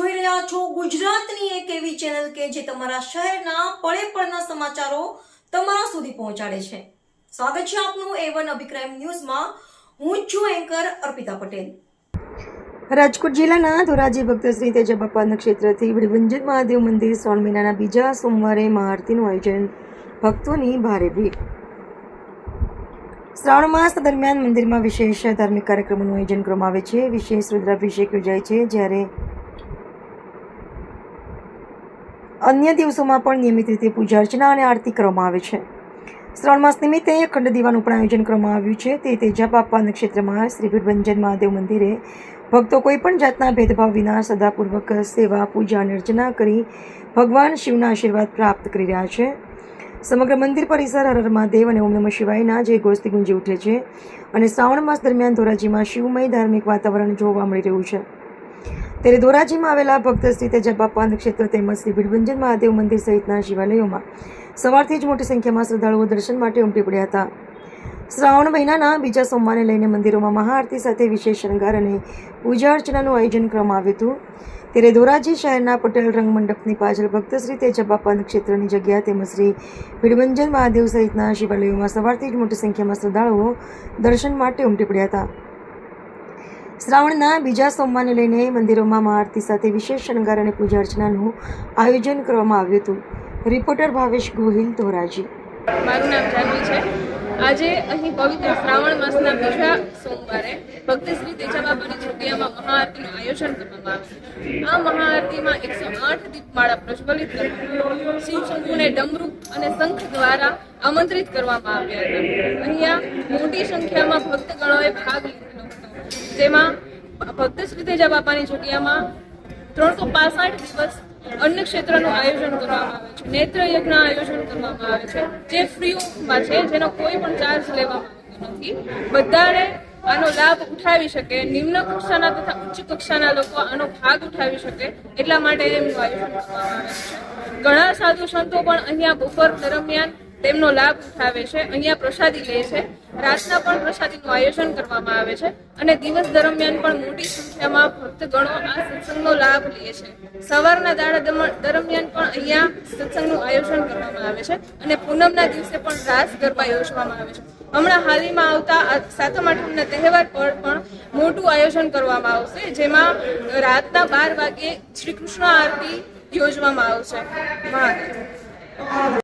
જોઈ રહ્યા છો ગુજરાતની એક એવી ચેનલ કે જે તમારા શહેરના પળે પળના સમાચારો તમારા સુધી પહોંચાડે છે। સ્વાગત છે આપનું A1 અભિક્રાઇમ ન્યૂઝમાં। હું છું એન્કર અર્પિતા પટેલ। રાજકોટ જિલ્લાના ધોરાજી ભક્ત શ્રી તેજાબાપાના ક્ષેત્રથી વડીવંજન મહાદેવ મંદિર શ્રાવણ મહિનાના બીજા સોમવારે મહાઆરતીનું આયોજન, ભક્તોની ભારે ભીડ। શ્રાવણ માસ દરમિયાન મંદિરમાં વિશેષ ધાર્મિક કાર્યક્રમોનું આયોજન કરવામાં આવે છે। વિશેષ રુદ્રાભિષેક યોજાય છે, જ્યારે અન્ય દિવસોમાં પણ નિયમિત રીતે પૂજા અર્ચના અને આરતી કરવામાં આવે છે। શ્રાવણ માસ નિમિત્તે અખંડ દીવાનું પણ આયોજન કરવામાં આવ્યું છે। તે તેજાબાપા નક્ષત્રમાં શ્રી વડીવંજન મહાદેવ મંદિરે ભક્તો કોઈપણ જાતના ભેદભાવ વિના શ્રદ્ધાપૂર્વક સેવા, પૂજા અને અર્ચના કરી ભગવાન શિવના આશીર્વાદ પ્રાપ્ત કરી રહ્યા છે। સમગ્ર મંદિર પરિસર હર હર મહાદેવ અને ઓમ નમઃ શિવાયના જય ઘોષથી ગુંજી ઉઠે છે અને શ્રાવણ માસ દરમિયાન ધોરાજીમાં શિવમય ધાર્મિક વાતાવરણ જોવા મળી રહ્યું છે। ત્યારે ધોરાજીમાં આવેલા ભક્ત શ્રી તેજાબાપા નક્ષત્ર તેમજ શ્રી વડીવંજન મહાદેવ મંદિર સહિતના શિવાલયોમાં સવારથી જ મોટી સંખ્યામાં શ્રદ્ધાળુઓ દર્શન માટે ઉમટી પડ્યા હતા। શ્રાવણ મહિનાના બીજા સોમવારને લઈને મંદિરોમાં મહાઆરતી સાથે વિશેષ શણગાર અને પૂજા અર્ચનાનું આયોજન કરવામાં આવ્યું હતું। ત્યારે ધોરાજી શહેરના પટેલ રંગ મંડપની પાછળ ભક્ત શ્રી તેજાબાપા નક્ષત્રની જગ્યા તેમજ શ્રી વડીવંજન મહાદેવ સહિતના શિવાલયોમાં સવારથી જ મોટી સંખ્યામાં શ્રદ્ધાળુઓ દર્શન માટે ઉમટી પડ્યા હતા। શ્રાવણના બીજા સોમવારને લઈને મંદિરોમાં મહાઆરતી સાથે વિશેષ શણગાર અને પૂજા અર્ચનાનું આયોજન કરવામાં આવ્યું હતું। રિપોર્ટર ભાવેશ ગોહિલ, ધોરાજી। મારું નામ જાનવી છે। આજે અહીં પવિત્ર શ્રાવણ માસના બીજા સોમવારે ભક્ત શ્રી તેજાબાપાની જગ્યામાં મહાઆરતીનું આયોજન કરવામાં આવ્યું। આ મહાઆરતીમાં 108 દીપમાળા પ્રજ્વલિત કરવામાં, શિવ શંભુને ડમરૂ અને શંખ દ્વારા આમંત્રિત કરવામાં આવ્યા હતા। અહીંયા મોટી સંખ્યામાં ભક્તગણોએ ભાગ લીધેલો હતો, જેમાં ભક્ત શ્રી તેજાબાપાની જગ્યામાં 365 દિવસ અન્ન ક્ષેત્રનું આયોજન કરવામાં આવે છે, નેત્ર યજ્ઞ આયોજન કરવામાં આવે છે, જે ફ્રીમાં છે, જેનો કોઈ પણ ચાર્જ લેવામાં આવતો નથી। બધાને આનો લાભ ઉઠાવી શકે, નિમ્ન કક્ષાના તથા ઉચ્ચ કક્ષાના લોકો આનો ભાગ ઉઠાવી શકે એટલા માટે એમનું આયોજન કરવામાં આવે છે। ઘણા સાધુ સંતો પણ અહીંયા બપોર દરમિયાન તેમનો લાભ ઉઠાવે છે, અહીંયા પ્રસાદી લે છે। રાતના પણ પ્રસાદીનું આયોજન કરવામાં આવે છે અને દિવસ દરમિયાન પણ મોટી સંખ્યામાં ભક્તગણો આ સત્સંગનો લાભ લે છે। સવારના દાડા દરમિયાન પણ અહીંયા સત્સંગનું આયોજન કરવામાં આવે છે અને પૂનમના દિવસે પણ રાસ ગરબા યોજવામાં આવે છે। હમણાં હાલમાં આવતા સાતમ આઠમના તહેવાર પર પણ મોટું આયોજન કરવામાં આવશે, જેમાં રાતના 12 વાગ્યે શ્રી કૃષ્ણ આરતી યોજવામાં આવશે। મહાદેવ।